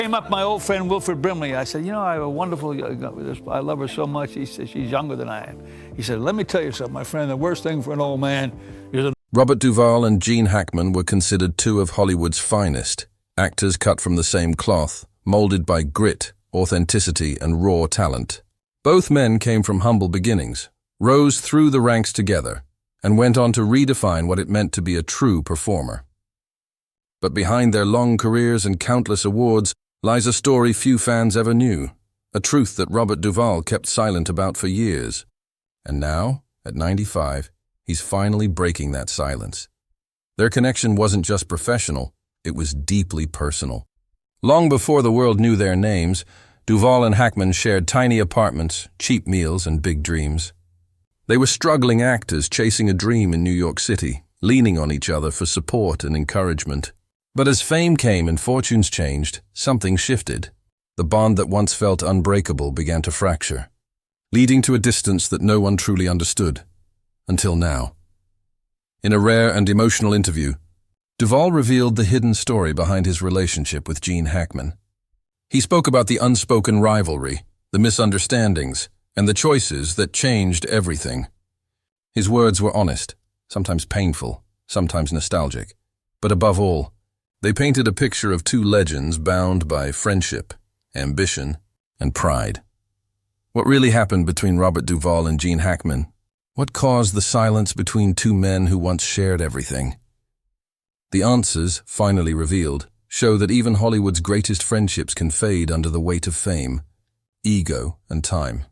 Came up my old friend Wilfred Brimley. I said, you know, I have a wonderful, I love her so much. He said, she's younger than I am. He said, let me tell you something, my friend, the worst thing for an old man is a... Robert Duvall and Gene Hackman were considered two of Hollywood's finest, actors cut from the same cloth, molded by grit, authenticity, and raw talent. Both men came from humble beginnings, rose through the ranks together, and went on to redefine what it meant to be a true performer. But behind their long careers and countless awards lies a story few fans ever knew, a truth that Robert Duvall kept silent about for years. And now, at 95, he's finally breaking that silence. Their connection wasn't just professional, it was deeply personal. Long before the world knew their names, Duvall and Hackman shared tiny apartments, cheap meals, and big dreams. They were struggling actors chasing a dream in New York City, leaning on each other for support and encouragement. But as fame came and fortunes changed, something shifted. The bond that once felt unbreakable began to fracture, leading to a distance that no one truly understood, until now. In a rare and emotional interview, Duvall revealed the hidden story behind his relationship with Gene Hackman. He spoke about the unspoken rivalry, the misunderstandings, and the choices that changed everything. His words were honest, sometimes painful, sometimes nostalgic, but above all, they painted a picture of two legends bound by friendship, ambition, and pride. What really happened between Robert Duvall and Gene Hackman? What caused the silence between two men who once shared everything? The answers, finally revealed, show that even Hollywood's greatest friendships can fade under the weight of fame, ego, and time.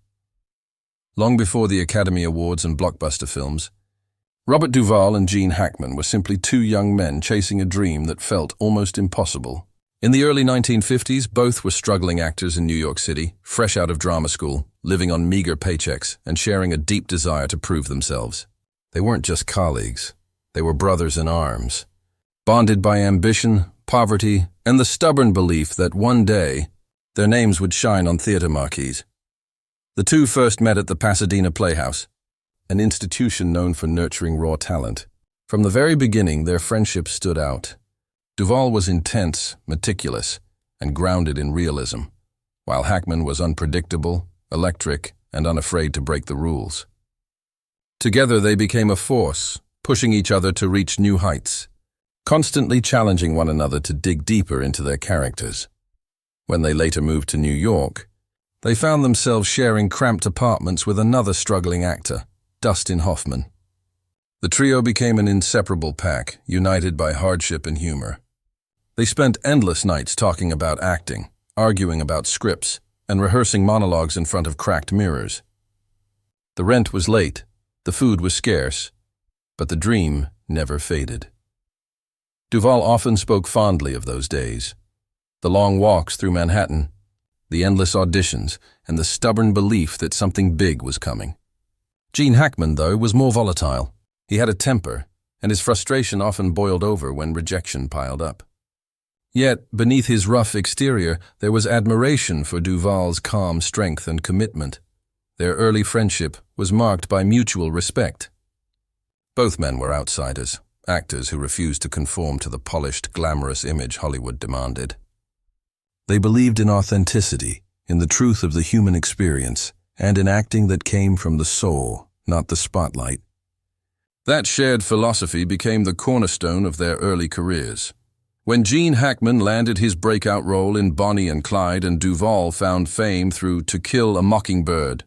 Long before the Academy Awards and blockbuster films, Robert Duvall and Gene Hackman were simply two young men chasing a dream that felt almost impossible. In the early 1950s, both were struggling actors in New York City, fresh out of drama school, living on meager paychecks, and sharing a deep desire to prove themselves. They weren't just colleagues, they were brothers in arms, bonded by ambition, poverty, and the stubborn belief that one day their names would shine on theater marquees. The two first met at the Pasadena Playhouse, an institution known for nurturing raw talent. From the very beginning, their friendship stood out. Duvall was intense, meticulous, and grounded in realism, while Hackman was unpredictable, electric, and unafraid to break the rules. Together they became a force, pushing each other to reach new heights, constantly challenging one another to dig deeper into their characters. When they later moved to New York, they found themselves sharing cramped apartments with another struggling actor, Dustin Hoffman. The trio became an inseparable pack, united by hardship and humor. They spent endless nights talking about acting, arguing about scripts, and rehearsing monologues in front of cracked mirrors. The rent was late, the food was scarce, but the dream never faded. Duvall often spoke fondly of those days. The long walks through Manhattan, the endless auditions, and the stubborn belief that something big was coming. Gene Hackman, though, was more volatile. He had a temper, and his frustration often boiled over when rejection piled up. Yet, beneath his rough exterior, there was admiration for Duvall's calm strength and commitment. Their early friendship was marked by mutual respect. Both men were outsiders, actors who refused to conform to the polished, glamorous image Hollywood demanded. They believed in authenticity, in the truth of the human experience, and in acting that came from the soul, not the spotlight. That shared philosophy became the cornerstone of their early careers. When Gene Hackman landed his breakout role in Bonnie and Clyde and Duvall found fame through To Kill a Mockingbird,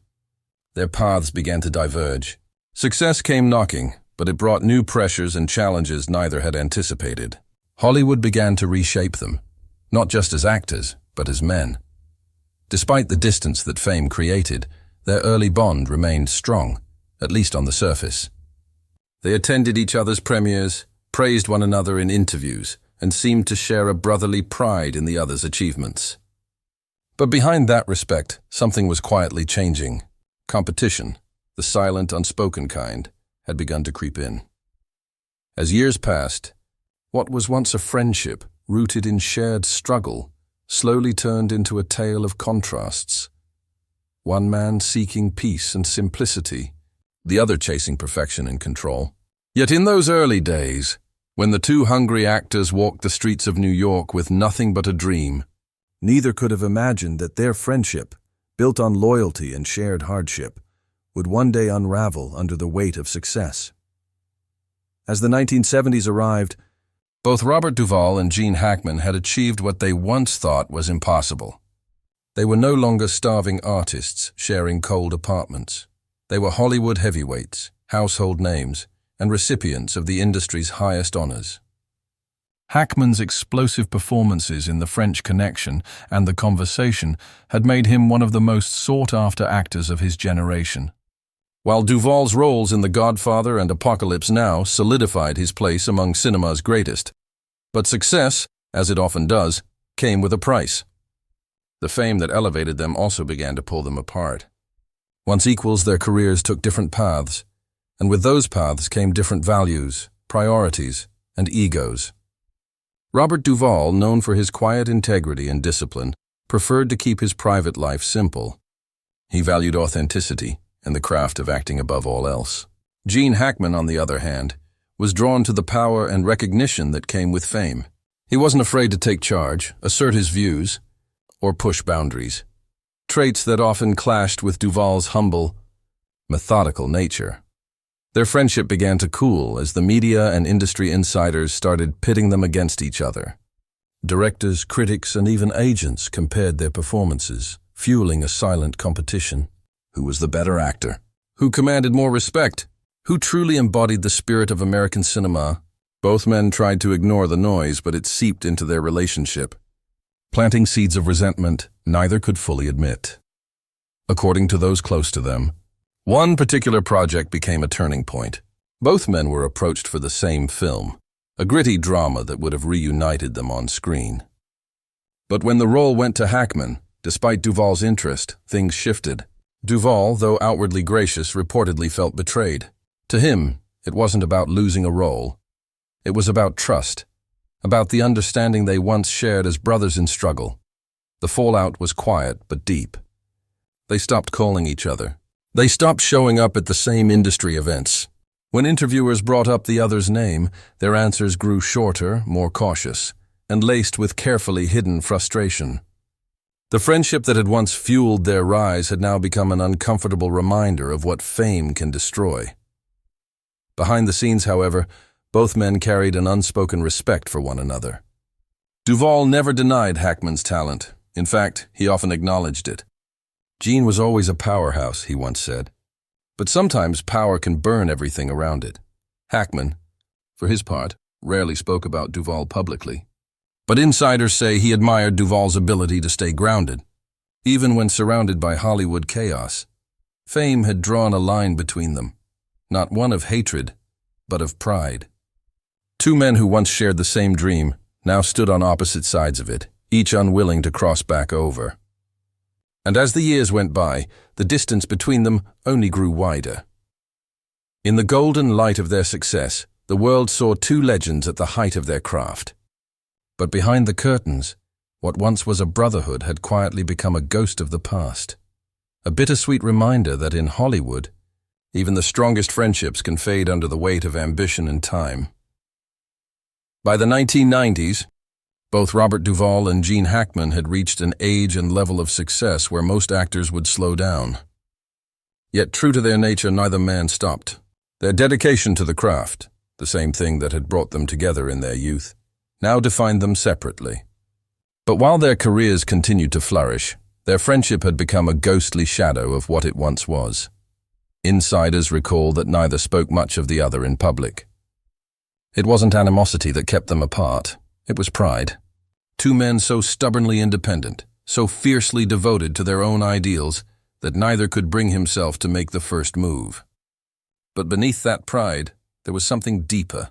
their paths began to diverge. Success came knocking, but it brought new pressures and challenges neither had anticipated. Hollywood began to reshape them, not just as actors, but as men. Despite the distance that fame created, their early bond remained strong, at least on the surface. They attended each other's premieres, praised one another in interviews, and seemed to share a brotherly pride in the other's achievements. But behind that respect, something was quietly changing. Competition, the silent, unspoken kind, had begun to creep in. As years passed, what was once a friendship, rooted in shared struggle, slowly turned into a tale of contrasts. One man seeking peace and simplicity, the other chasing perfection and control. Yet in those early days, when the two hungry actors walked the streets of New York with nothing but a dream, Neither could have imagined that their friendship, built on loyalty and shared hardship, would one day unravel under the weight of success. As the 1970s arrived, both Robert Duvall and Gene Hackman had achieved what they once thought was impossible. They were no longer starving artists sharing cold apartments. They were Hollywood heavyweights, household names, and recipients of the industry's highest honors. Hackman's explosive performances in The French Connection and The Conversation had made him one of the most sought-after actors of his generation, while Duvall's roles in The Godfather and Apocalypse Now solidified his place among cinema's greatest. But success, as it often does, came with a price. The fame that elevated them also began to pull them apart. Once equals, their careers took different paths, and with those paths came different values, priorities, and egos. Robert Duvall, known for his quiet integrity and discipline, preferred to keep his private life simple. He valued authenticity and the craft of acting above all else. Gene Hackman, on the other hand, was drawn to the power and recognition that came with fame. He wasn't afraid to take charge, assert his views, or push boundaries, traits that often clashed with Duvall's humble, methodical nature. Their friendship began to cool as the media and industry insiders started pitting them against each other. Directors, critics, and even agents compared their performances, fueling a silent competition. Who was the better actor? Who commanded more respect? Who truly embodied the spirit of American cinema? Both men tried to ignore the noise, but it seeped into their relationship, planting seeds of resentment neither could fully admit. According to those close to them, one particular project became a turning point. Both men were approached for the same film, a gritty drama that would have reunited them on screen. But when the role went to Hackman, despite Duvall's interest, things shifted. Duvall, though outwardly gracious, reportedly felt betrayed. To him, it wasn't about losing a role. It was about trust, about the understanding they once shared as brothers in struggle. The fallout was quiet but deep. They stopped calling each other. They stopped showing up at the same industry events. When interviewers brought up the other's name, their answers grew shorter, more cautious, and laced with carefully hidden frustration. The friendship that had once fueled their rise had now become an uncomfortable reminder of what fame can destroy. Behind the scenes, however, both men carried an unspoken respect for one another. Duvall never denied Hackman's talent. In fact, he often acknowledged it. Gene was always a powerhouse, he once said. But sometimes power can burn everything around it. Hackman, for his part, rarely spoke about Duvall publicly. But insiders say he admired Duvall's ability to stay grounded, even when surrounded by Hollywood chaos. Fame had drawn a line between them, not one of hatred, but of pride. Two men who once shared the same dream now stood on opposite sides of it, each unwilling to cross back over. And as the years went by, the distance between them only grew wider. In the golden light of their success, the world saw two legends at the height of their craft. But behind the curtains, what once was a brotherhood had quietly become a ghost of the past. A bittersweet reminder that in Hollywood, even the strongest friendships can fade under the weight of ambition and time. By the 1990s, both Robert Duvall and Gene Hackman had reached an age and level of success where most actors would slow down. Yet true to their nature, neither man stopped. Their dedication to the craft, the same thing that had brought them together in their youth, now defined them separately. But while their careers continued to flourish, their friendship had become a ghostly shadow of what it once was. Insiders recall that neither spoke much of the other in public. It wasn't animosity that kept them apart, it was pride. Two men so stubbornly independent, so fiercely devoted to their own ideals, that neither could bring himself to make the first move. But beneath that pride, there was something deeper: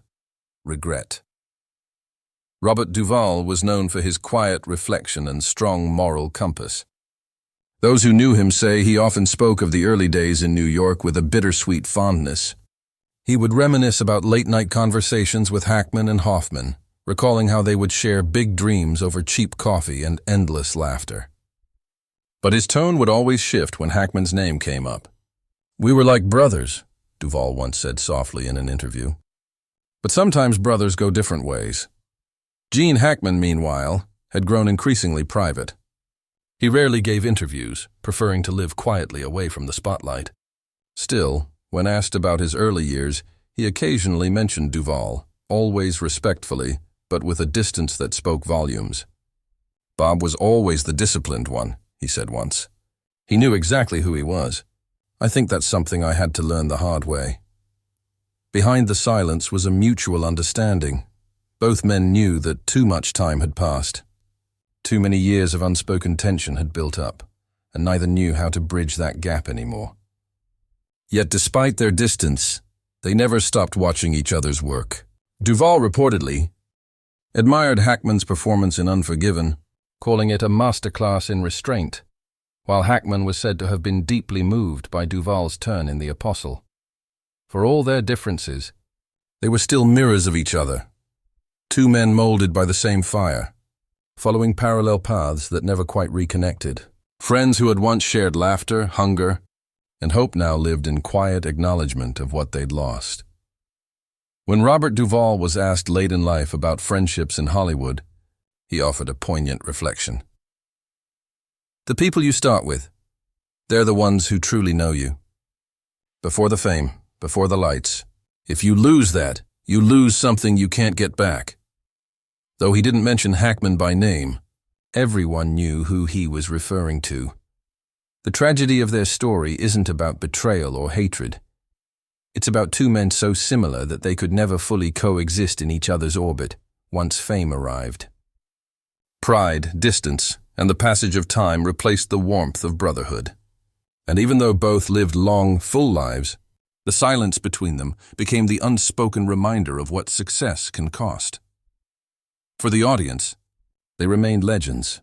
regret. Robert Duvall was known for his quiet reflection and strong moral compass. Those who knew him say he often spoke of the early days in New York with a bittersweet fondness. He would reminisce about late-night conversations with Hackman and Hoffman, recalling how they would share big dreams over cheap coffee and endless laughter. But his tone would always shift when Hackman's name came up. "We were like brothers," Duvall once said softly in an interview. But sometimes brothers go different ways. Gene Hackman, meanwhile, had grown increasingly private. He rarely gave interviews, preferring to live quietly away from the spotlight. Still, when asked about his early years, he occasionally mentioned Duvall, always respectfully, but with a distance that spoke volumes. "Bob was always the disciplined one," he said once. "He knew exactly who he was. I think that's something I had to learn the hard way." Behind the silence was a mutual understanding. Both men knew that too much time had passed. Too many years of unspoken tension had built up, and neither knew how to bridge that gap anymore. Yet despite their distance, they never stopped watching each other's work. Duvall reportedly admired Hackman's performance in Unforgiven, calling it a masterclass in restraint, while Hackman was said to have been deeply moved by Duvall's turn in The Apostle. For all their differences, they were still mirrors of each other, two men molded by the same fire, following parallel paths that never quite reconnected. Friends who had once shared laughter, hunger, and hope now lived in quiet acknowledgement of what they'd lost. When Robert Duvall was asked late in life about friendships in Hollywood, he offered a poignant reflection. "The people you start with, they're the ones who truly know you. Before the fame, before the lights, if you lose that, you lose something you can't get back." Though he didn't mention Hackman by name, everyone knew who he was referring to. The tragedy of their story isn't about betrayal or hatred. It's about two men so similar that they could never fully coexist in each other's orbit once fame arrived. Pride, distance, and the passage of time replaced the warmth of brotherhood. And even though both lived long, full lives, the silence between them became the unspoken reminder of what success can cost. For the audience, they remained legends,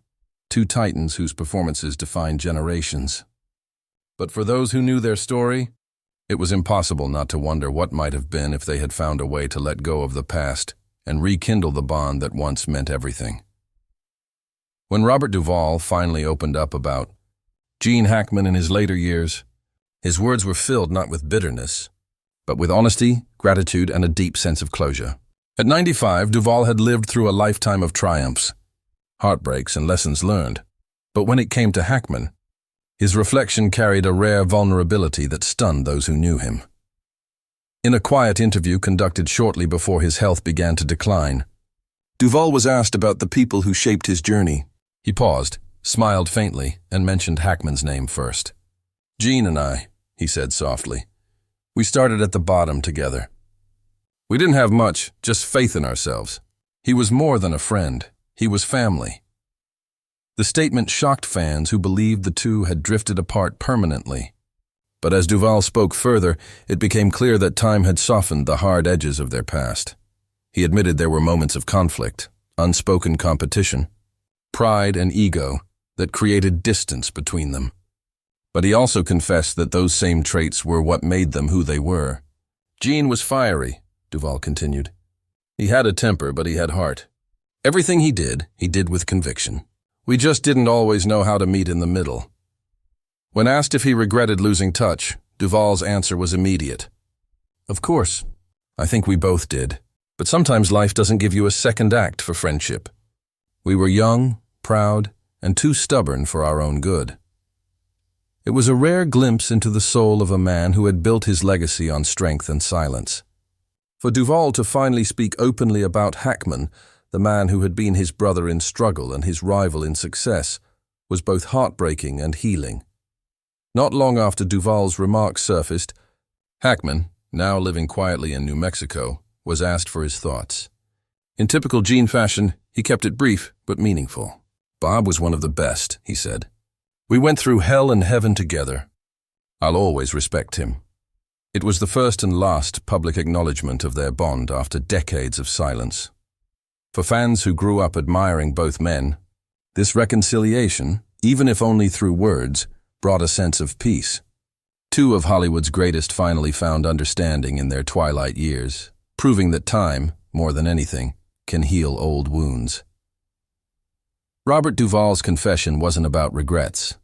two titans whose performances defined generations. But for those who knew their story, it was impossible not to wonder what might have been if they had found a way to let go of the past and rekindle the bond that once meant everything. When Robert Duvall finally opened up about Gene Hackman in his later years, his words were filled not with bitterness, but with honesty, gratitude, and a deep sense of closure. At 95, Duvall had lived through a lifetime of triumphs, heartbreaks, and lessons learned. But when it came to Hackman, his reflection carried a rare vulnerability that stunned those who knew him. In a quiet interview conducted shortly before his health began to decline, Duvall was asked about the people who shaped his journey. He paused, smiled faintly, and mentioned Hackman's name first. "Gene and I," he said softly. "We started at the bottom together. We didn't have much, just faith in ourselves. He was more than a friend. He was family." The statement shocked fans who believed the two had drifted apart permanently. But as Duvall spoke further, it became clear that time had softened the hard edges of their past. He admitted there were moments of conflict, unspoken competition, pride and ego that created distance between them. But he also confessed that those same traits were what made them who they were. "Gene was fiery," Duvall continued. "He had a temper, but he had heart. Everything he did with conviction. We just didn't always know how to meet in the middle." When asked if he regretted losing touch, Duvall's answer was immediate. "Of course, I think we both did. But sometimes life doesn't give you a second act for friendship. We were young, proud, and too stubborn for our own good." It was a rare glimpse into the soul of a man who had built his legacy on strength and silence. For Duvall to finally speak openly about Hackman, the man who had been his brother in struggle and his rival in success, was both heartbreaking and healing. Not long after Duvall's remarks surfaced, Hackman, now living quietly in New Mexico, was asked for his thoughts. In typical Gene fashion, he kept it brief but meaningful. "Bob was one of the best," he said. "We went through hell and heaven together. I'll always respect him." It was the first and last public acknowledgement of their bond after decades of silence. For fans who grew up admiring both men, this reconciliation, even if only through words, brought a sense of peace. Two of Hollywood's greatest finally found understanding in their twilight years, proving that time, more than anything, can heal old wounds. Robert Duvall's confession wasn't about regrets.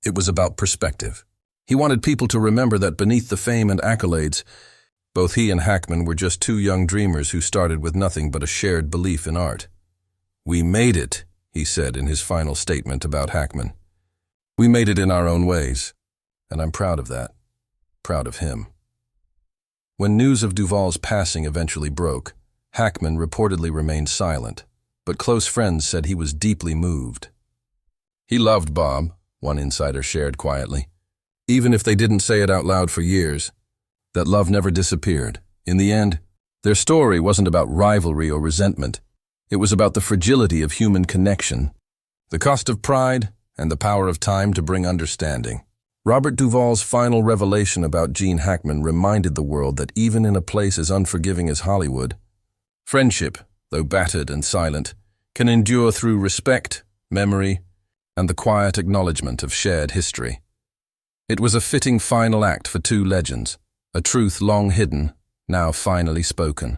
It was about perspective. He wanted people to remember that beneath the fame and accolades, both he and Hackman were just two young dreamers who started with nothing but a shared belief in art. "We made it," he said in his final statement about Hackman. "We made it in our own ways, and I'm proud of that. Proud of him." When news of Duvall's passing eventually broke, Hackman reportedly remained silent, but close friends said he was deeply moved. "He loved Bob," one insider shared quietly. "Even if they didn't say it out loud for years, that love never disappeared. In the end, their story wasn't about rivalry or resentment. It was about the fragility of human connection, the cost of pride, and the power of time to bring understanding." Robert Duvall's final revelation about Gene Hackman reminded the world that even in a place as unforgiving as Hollywood, friendship, though battered and silent, can endure through respect, memory, and the quiet acknowledgement of shared history. It was a fitting final act for two legends, a truth long hidden, now finally spoken.